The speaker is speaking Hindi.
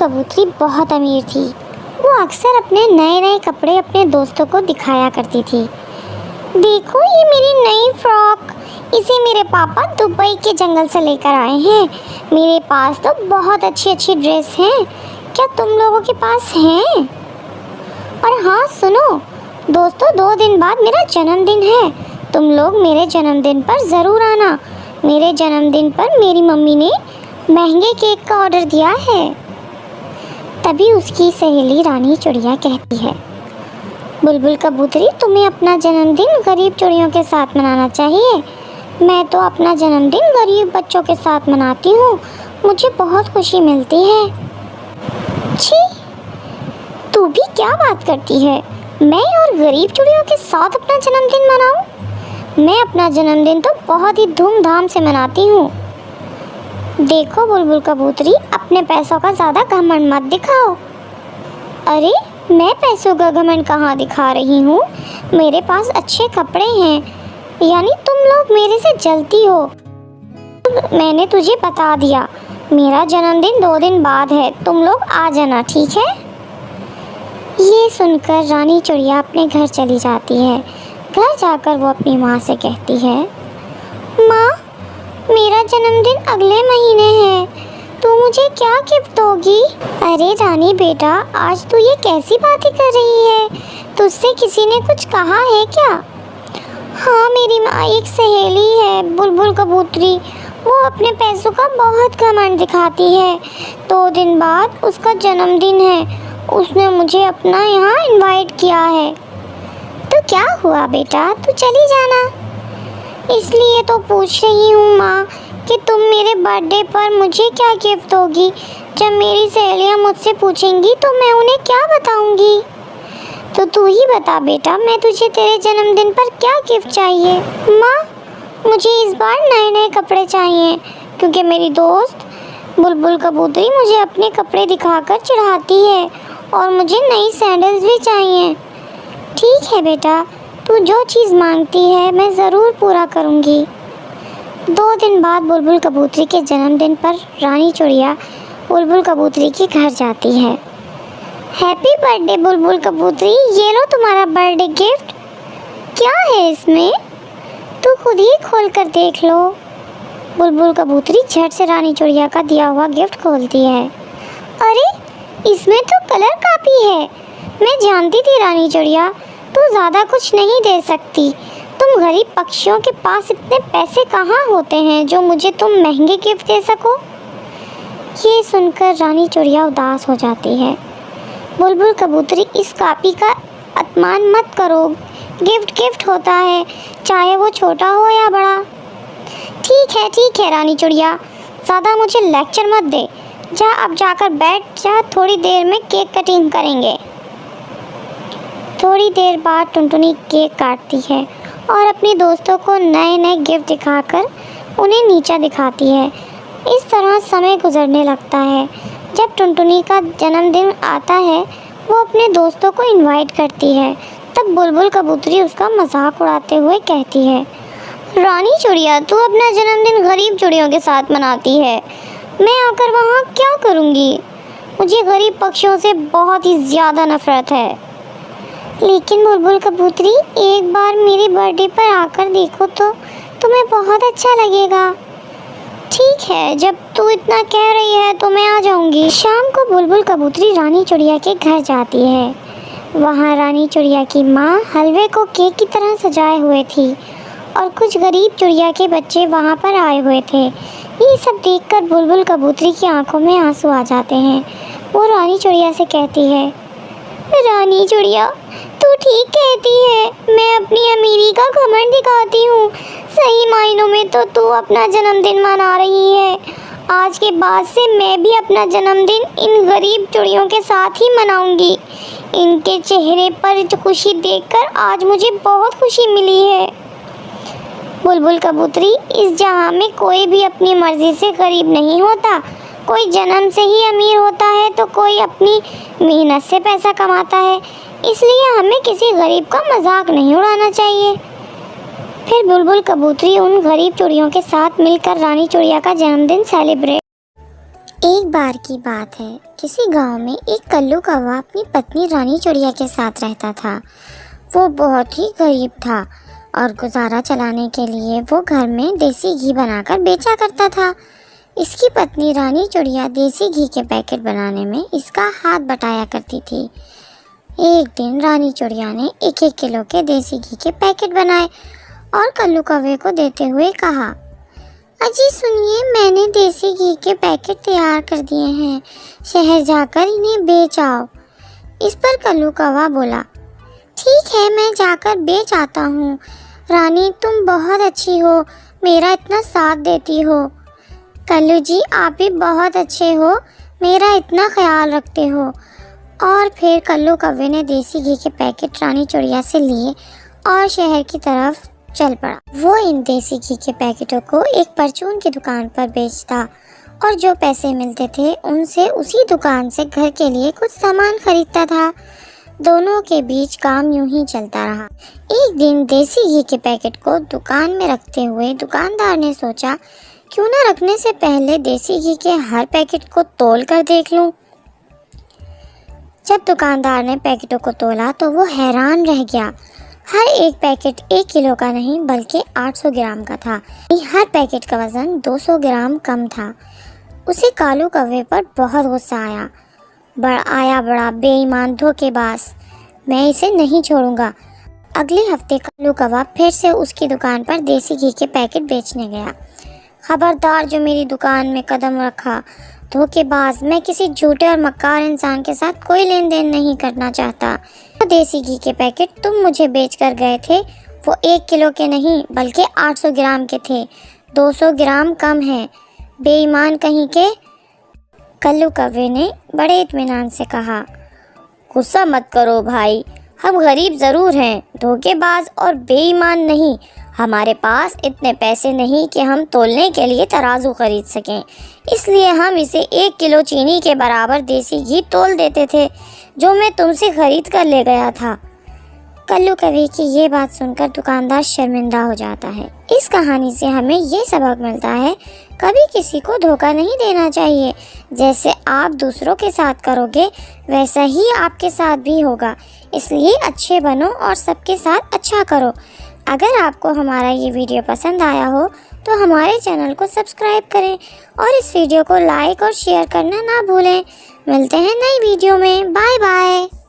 कबूतरी बहुत अमीर थी। वो अक्सर अपने नए नए कपड़े अपने दोस्तों को दिखाया करती थी। देखो ये मेरी नई फ्रॉक, इसे मेरे पापा दुबई के जंगल से लेकर आए हैं। मेरे पास तो बहुत अच्छी अच्छी ड्रेस हैं, क्या तुम लोगों के पास हैं? और हाँ सुनो दोस्तों, 2 दिन बाद मेरा जन्मदिन है, तुम लोग मेरे जन्मदिन पर ज़रूर आना। मेरे जन्मदिन पर मेरी मम्मी ने महंगे केक का ऑर्डर दिया है। तभी उसकी सहेली रानी चिड़िया कहती है, बुलबुल कबूतरी तुम्हें अपना जन्मदिन गरीब चिड़ियों के साथ मनाना चाहिए। मैं तो अपना जन्मदिन गरीब बच्चों के साथ मनाती हूँ, मुझे बहुत खुशी मिलती है। छी, तू भी क्या बात करती है? मैं और गरीब चिड़ियों के साथ अपना जन्मदिन मनाऊं? मैं अपना जन्मदिन तो बहुत ही धूमधाम से मनाती हूँ। देखो बुलबुल कबूतरी, अपने पैसों का ज़्यादा घमंड मत दिखाओ। अरे मैं पैसों का घमंड कहाँ दिखा रही हूँ, मेरे पास अच्छे कपड़े हैं, यानी तुम लोग मेरे से जलती हो। मैंने तुझे बता दिया, मेरा जन्मदिन 2 दिन बाद है, तुम लोग आ जाना, ठीक है? ये सुनकर रानी चिड़िया अपने घर चली जाती है। घर जाकर वो अपनी माँ से कहती है, माँ मेरा जन्मदिन अगले महीने है, तू मुझे क्या गिफ्ट दोगी? अरे रानी बेटा, आज तू ये कैसी बातें कर रही है? तुझसे किसी ने कुछ कहा है क्या? हाँ मेरी माँ एक सहेली है बुलबुल कबूतरी, वो अपने पैसों का बहुत घमंड दिखाती है। 2 दिन बाद उसका जन्मदिन है, उसने मुझे अपना यहाँ इनवाइट किया है। तो क्या हुआ बेटा, तू चली जाना। इसलिए तो पूछ रही हूँ माँ कि तुम मेरे बर्थडे पर मुझे क्या गिफ्ट दोगी। जब मेरी सहेलियाँ मुझसे पूछेंगी तो मैं उन्हें क्या बताऊँगी? तो तू ही बता बेटा, मैं तुझे तेरे जन्मदिन पर क्या गिफ्ट चाहिए? माँ मुझे इस बार नए नए कपड़े चाहिए, क्योंकि मेरी दोस्त बुलबुल कबूतरी मुझे अपने कपड़े दिखाकर चिढ़ाती है, और मुझे नई सैंडल्स भी चाहिए। ठीक है बेटा, तू जो चीज़ मांगती है मैं ज़रूर पूरा करूँगी। 2 दिन बाद बुलबुल कबूतरी के जन्मदिन पर रानी चिड़िया बुलबुल कबूतरी के घर जाती है। हैप्पी बर्थडे बुलबुल कबूतरी, ये लो तुम्हारा बर्थडे गिफ्ट। क्या है इसमें? तू खुद ही खोल कर देख लो। बुलबुल कबूतरी झट से रानी चिड़िया का दिया हुआ गिफ्ट खोलती है। अरे इसमें तो कलर कॉपी है। मैं जानती थी रानी चिड़िया, तू ज़्यादा कुछ नहीं दे सकती। तुम गरीब पक्षियों के पास इतने पैसे कहाँ होते हैं जो मुझे तुम महंगे गिफ्ट दे सको? ये सुनकर रानी चिड़िया उदास हो जाती है। बुलबुल कबूतरी, इस कॉपी का अपमान मत करो, गिफ्ट गिफ्ट होता है, चाहे वो छोटा हो या बड़ा। ठीक है रानी चिड़िया, ज़्यादा मुझे लेक्चर मत दे। जा अब जाकर बैठ जा, थोड़ी देर में केक कटिंग करेंगे। थोड़ी देर बाद टुनटुनी केक काटती है और अपने दोस्तों को नए नए गिफ्ट दिखाकर उन्हें नीचा दिखाती है। इस तरह समय गुजरने लगता है। जब टुनटुनी का जन्मदिन आता है, वो अपने दोस्तों को इनवाइट करती है। तब बुलबुल कबूतरी उसका मजाक उड़ाते हुए कहती है, रानी चिड़िया तू अपना जन्मदिन गरीब चिड़ियों के साथ मनाती है, मैं आकर वहाँ क्या करूँगी? मुझे गरीब पक्षियों से बहुत ही ज़्यादा नफरत है। लेकिन बुलबुल कबूतरी, एक बार मेरे बर्थडे पर आकर देखो तो तुम्हें बहुत अच्छा लगेगा। ठीक है, जब तू इतना कह रही है तो मैं आ जाऊंगी। शाम को बुलबुल कबूतरी रानी चिड़िया के घर जाती है। वहाँ रानी चिड़िया की माँ हलवे को केक की तरह सजाए हुए थी और कुछ गरीब चिड़िया के बच्चे वहाँ पर आए हुए थे। ये सब देखकर बुलबुल कबूतरी की आंखों में आंसू आ जाते हैं। वो रानी चिड़िया से कहती है, रानी चिड़िया तू ठीक कहती है, मैं अपनी अमीरी का घमंड दिखाती हूँ। सही मायनों में तो तू अपना जन्मदिन मना रही है। आज के बाद से मैं भी अपना जन्मदिन इन गरीब चिड़ियों के साथ ही मनाऊंगी। इनके चेहरे पर खुशी देखकर आज मुझे बहुत खुशी मिली है। बुलबुल कबूतरी, इस जहाँ में कोई भी अपनी मर्जी से गरीब नहीं होता। कोई जन्म से ही अमीर होता है तो कोई अपनी मेहनत से पैसा कमाता है। इसलिए हमें किसी गरीब का मजाक नहीं उड़ाना चाहिए। फिर बुलबुल कबूतरी उन गरीब चिड़ियों के साथ मिलकर रानी चिड़िया का जन्मदिन सेलिब्रेट। एक बार की बात है, किसी गांव में एक कल्लू कौवा अपनी पत्नी रानी चिड़िया के साथ रहता था। वो बहुत ही गरीब था और गुजारा चलाने के लिए वो घर में देसी घी बनाकर बेचा करता था। इसकी पत्नी रानी चिड़िया देसी घी के पैकेट बनाने में इसका हाथ बटाया करती थी। एक दिन रानी चिड़िया ने 1-1 किलो के देसी घी के पैकेट बनाए और कल्लू कौवे को देते हुए कहा, अजी सुनिए, मैंने देसी घी के पैकेट तैयार कर दिए हैं, शहर जाकर इन्हें बेच आओ। इस पर कल्लू कौवा बोला, ठीक है, मैं जाकर बेच आता हूँ। रानी तुम बहुत अच्छी हो, मेरा इतना साथ देती हो। कल्लू जी आप भी बहुत अच्छे हो, मेरा इतना ख्याल रखते हो। और फिर कल्लू कौवे ने देसी घी के पैकेट रानी चिड़िया से लिए और शहर की तरफ चल पड़ा। वो इन देसी घी के पैकेटों को एक परचून की दुकान पर बेचता और जो पैसे मिलते थे उनसे उसी दुकान से घर के लिए कुछ सामान खरीदता था। दोनों के बीच काम यूं ही चलता रहा। एक दिन देसी घी के पैकेट को दुकान में रखते हुए दुकानदार ने सोचा, क्यों ना रखने से पहले देसी घी के हर पैकेट को तोल कर देख लूं। जब दुकानदार ने पैकेटों को तोला तो वो हैरान रह गया। हर एक पैकेट 1 किलो का नहीं बल्कि 800 ग्राम का था। हर पैकेट का वज़न 200 ग्राम कम था। उसे कालू कौवे पर बहुत गुस्सा आया। बड़ा बेईमान धोखेबाज, मैं इसे नहीं छोड़ूंगा। अगले हफ्ते कालू कौवा फिर से उसकी दुकान पर देसी घी के पैकेट बेचने गया। खबरदार जो मेरी दुकान में कदम रखा, धोखेबाज, मैं किसी झूठे और मक्कार इंसान के साथ कोई लेन देन नहीं करना चाहता। वो देसी घी के पैकेट तुम मुझे बेच कर गए थे वो 1 किलो के नहीं बल्कि 800 ग्राम के थे, 200 ग्राम कम है, बेईमान कहीं के। कल्लू कौवे ने बड़े इत्मीनान से कहा, गुस्सा मत करो भाई, हम गरीब ज़रूर हैं, धोखेबाज और बेईमान नहीं। हमारे पास इतने पैसे नहीं कि हम तोलने के लिए तराजू खरीद सकें, इसलिए हम इसे 1 किलो चीनी के बराबर देसी घी तोल देते थे जो मैं तुमसे खरीद कर ले गया था। कल्लू कौवे की ये बात सुनकर दुकानदार शर्मिंदा हो जाता है। इस कहानी से हमें ये सबक मिलता है, कभी किसी को धोखा नहीं देना चाहिए। जैसे आप दूसरों के साथ करोगे वैसा ही आपके साथ भी होगा। इसलिए अच्छे बनो और सबके साथ अच्छा करो। अगर आपको हमारा ये वीडियो पसंद आया हो तो हमारे चैनल को सब्सक्राइब करें और इस वीडियो को लाइक और शेयर करना ना भूलें। मिलते हैं नई वीडियो में। Bye bye.